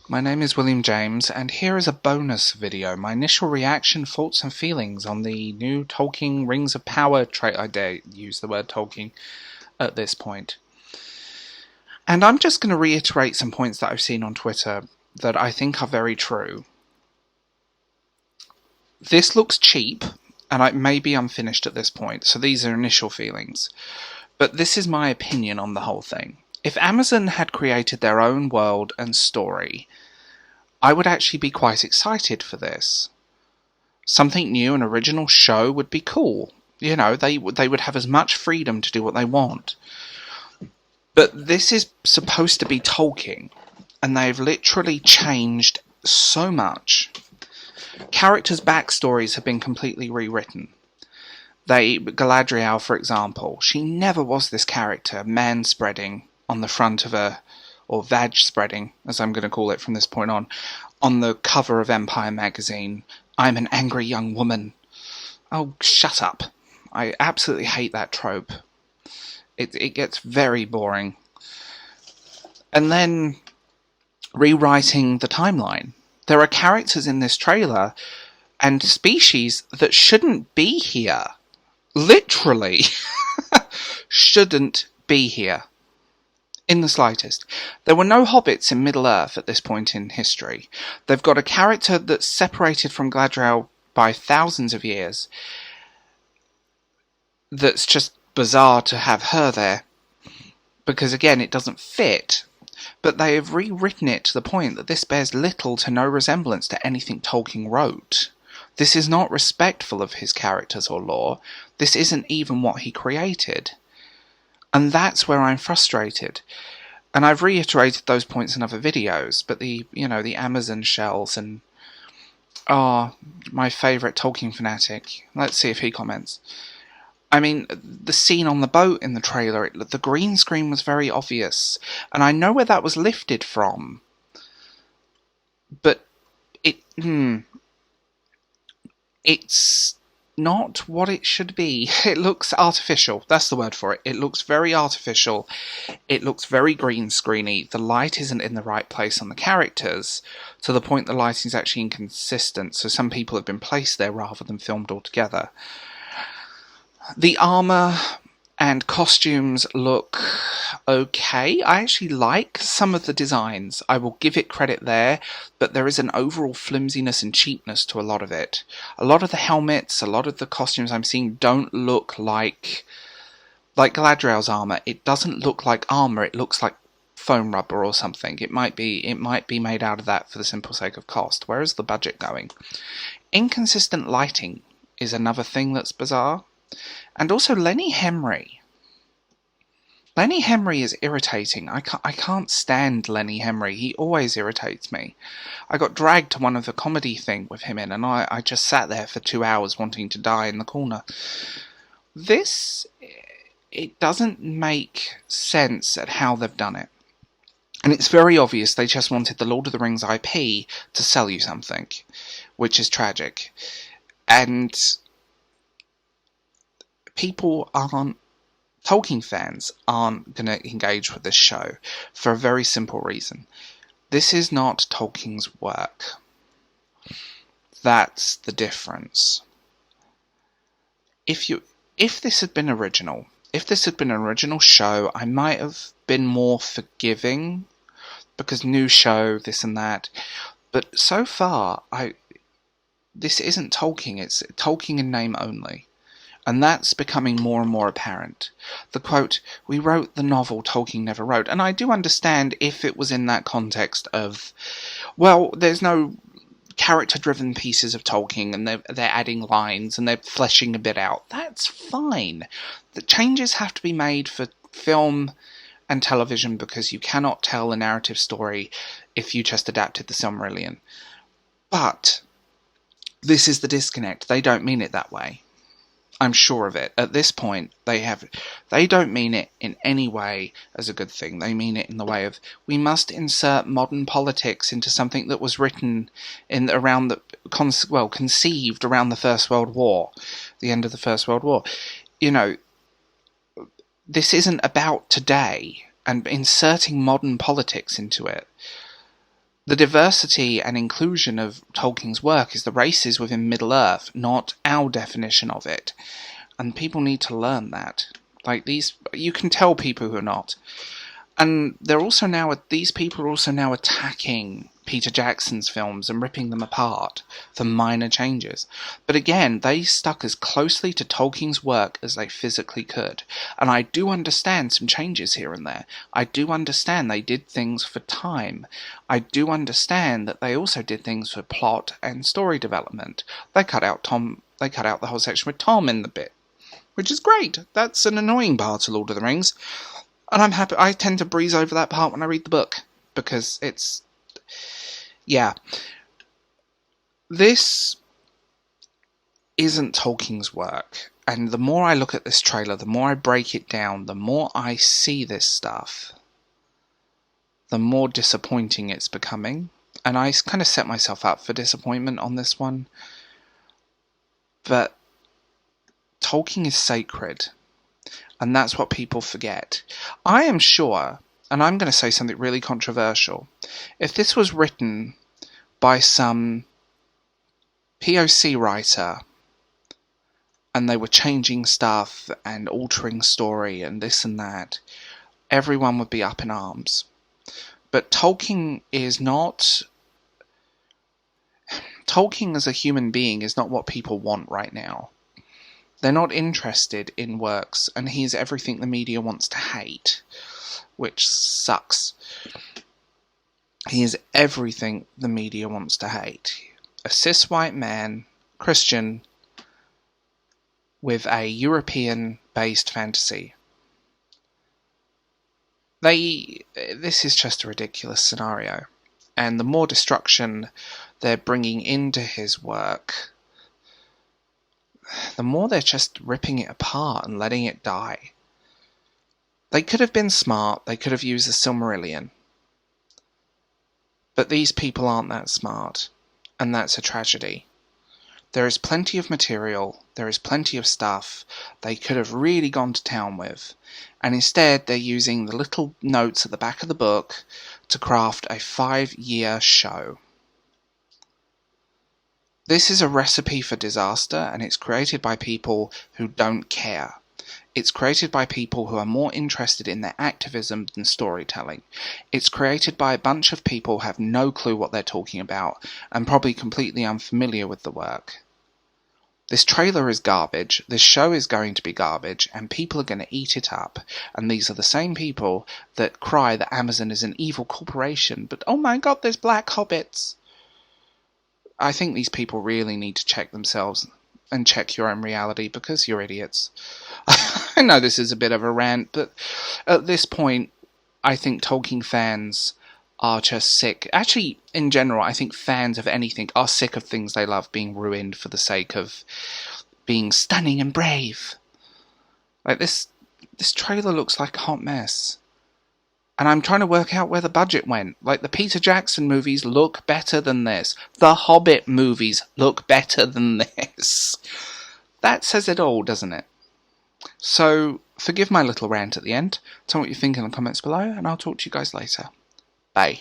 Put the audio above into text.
My name is William James, and here is a bonus video, my initial reaction, thoughts and feelings on the new Tolkien Rings of Power trailer. I dare use the word Tolkien at this point. And I'm just going to reiterate some points that I've seen on Twitter that I think are very true. This looks cheap, and it may be unfinished at this point, so these are initial feelings. But this is my opinion on the whole thing. If Amazon had created their own world and story, I would actually be quite excited for this. Something new, an original show would be cool. You know, they would have as much freedom to do what they want. But this is supposed to be Tolkien, and they've literally changed so much. Characters' backstories have been completely rewritten. Galadriel, for example, she never was this character, man-spreading on the front of or vag-spreading, as I'm going to call it from this point on the cover of Empire magazine. I'm an angry young woman. Oh, shut up. I absolutely hate that trope. It gets very boring. And then rewriting the timeline. There are characters in this trailer and species that shouldn't be here. Literally shouldn't be here. In the slightest. There were no hobbits in Middle-earth at this point in history. They've got a character that's separated from Galadriel by thousands of years. That's just bizarre to have her there. Because again, it doesn't fit. But they have rewritten it to the point that this bears little to no resemblance to anything Tolkien wrote. This is not respectful of his characters or lore. This isn't even what he created. And that's where I'm frustrated. And I've reiterated those points in other videos, but the Amazon shells and... my favourite Tolkien fanatic. Let's see if he comments. I mean, the scene on the boat in the trailer, the green screen was very obvious. And I know where that was lifted from. But it's not what it should be. It looks artificial. That's the word for it. It looks very artificial. It looks very green screeny. The light isn't in the right place on the characters, to the point the lighting is actually inconsistent. So some people have been placed there rather than filmed altogether. The armor and costumes look okay. I actually like some of the designs. I will give it credit there, but there is an overall flimsiness and cheapness to a lot of it. A lot of the helmets, a lot of the costumes I'm seeing don't look like Galadriel's armor. It doesn't look like armor. It looks like foam rubber or something. It might be made out of that for the simple sake of cost. Where is the budget going? Inconsistent lighting is another thing that's bizarre. And also Lenny Henry. Lenny Henry is irritating. I can't stand Lenny Henry. He always irritates me. I got dragged to one of the comedy thing with him in, and I just sat there for 2 hours wanting to die in the corner. It doesn't make sense at how they've done it. And it's very obvious they just wanted the Lord of the Rings IP to sell you something, which is tragic. And Tolkien fans aren't going to engage with this show for a very simple reason. This is not Tolkien's work. That's the difference. If this had been original, if this had been an original show, I might have been more forgiving, because new show, this and that. But so far, this isn't Tolkien. It's Tolkien in name only. And that's becoming more and more apparent. The quote, "We wrote the novel Tolkien never wrote." And I do understand if it was in that context of, well, there's no character-driven pieces of Tolkien and they're adding lines and they're fleshing a bit out. That's fine. The changes have to be made for film and television because you cannot tell a narrative story if you just adapted the Silmarillion. But this is the disconnect. They don't mean it that way. I'm sure of it. At this point, they don't mean it in any way as a good thing. They mean it in the way of, we must insert modern politics into something that was written conceived around the First World War, the end of the First World War. You know, this isn't about today, and inserting modern politics into it The diversity and inclusion of Tolkien's work is the races within Middle-earth, not our definition of it. And people need to learn that. Like, these, you can tell people who are not. And these people are also now attacking Peter Jackson's films and ripping them apart for minor changes. But again, they stuck as closely to Tolkien's work as they physically could. And I do understand some changes here and there. I do understand they did things for time. I do understand that they also did things for plot and story development. They cut out the whole section with Tom in the bit, which is great. That's an annoying part of Lord of the Rings. And I'm happy. I tend to breeze over that part when I read the book, because it's... yeah. This isn't Tolkien's work. And the more I look at this trailer, the more I break it down, the more I see this stuff, the more disappointing it's becoming. And I kind of set myself up for disappointment on this one. But Tolkien is sacred. And that's what people forget. I am sure, and I'm going to say something really controversial, if this was written by some POC writer, and they were changing stuff and altering story and this and that, everyone would be up in arms. But Tolkien is not... Tolkien as a human being is not what people want right now. They're not interested in works, and he's everything the media wants to hate, which sucks. He is everything the media wants to hate. A cis white man, Christian, with a European-based fantasy. This is just a ridiculous scenario. And the more destruction they're bringing into his work, the more they're just ripping it apart and letting it die. They could have been smart, they could have used the Silmarillion. But these people aren't that smart, and that's a tragedy. There is plenty of material, there is plenty of stuff they could have really gone to town with, and instead they're using the little notes at the back of the book to craft a 5-year show. This is a recipe for disaster, and it's created by people who don't care. It's created by people who are more interested in their activism than storytelling. It's created by a bunch of people who have no clue what they're talking about, and probably completely unfamiliar with the work. This trailer is garbage, this show is going to be garbage, and people are going to eat it up. And these are the same people that cry that Amazon is an evil corporation, but oh my god, there's black hobbits! I think these people really need to check themselves and check your own reality, because you're idiots. I know this is a bit of a rant, but at this point, I think Tolkien fans are just sick. Actually, in general, I think fans of anything are sick of things they love being ruined for the sake of being stunning and brave. Like, this trailer looks like a hot mess. And I'm trying to work out where the budget went. Like, the Peter Jackson movies look better than this. The Hobbit movies look better than this. That says it all, doesn't it? So, forgive my little rant at the end. Tell me what you think in the comments below, and I'll talk to you guys later. Bye.